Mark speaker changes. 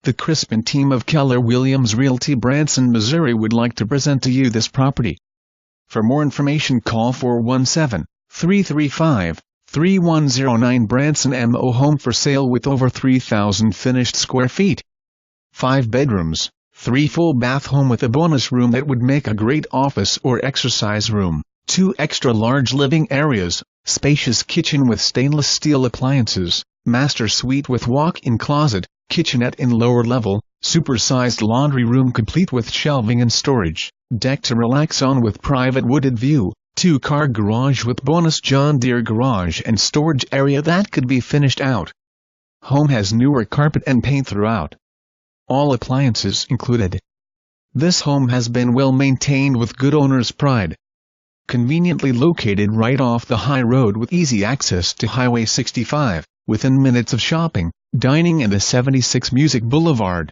Speaker 1: The Crispin team of Keller Williams Realty Branson, Missouri would like to present to you this property. For more information call 417-335-3109. Branson MO home for sale with over 3,000 finished square feet. 5 bedrooms, 3 full bath home with a bonus room that would make a great office or exercise room, 2 extra large living areas, spacious kitchen with stainless steel appliances, master suite with walk-in closet, kitchenette in lower level, supersized laundry room complete with shelving and storage, deck to relax on with private wooded view, 2-car garage with bonus John Deere garage and storage area that could be finished out. Home has newer carpet and paint throughout. All appliances included. This home has been well maintained with good owner's pride. Conveniently located right off the high road with easy access to Highway 65, within minutes of shopping, dining and the 76 Music Boulevard.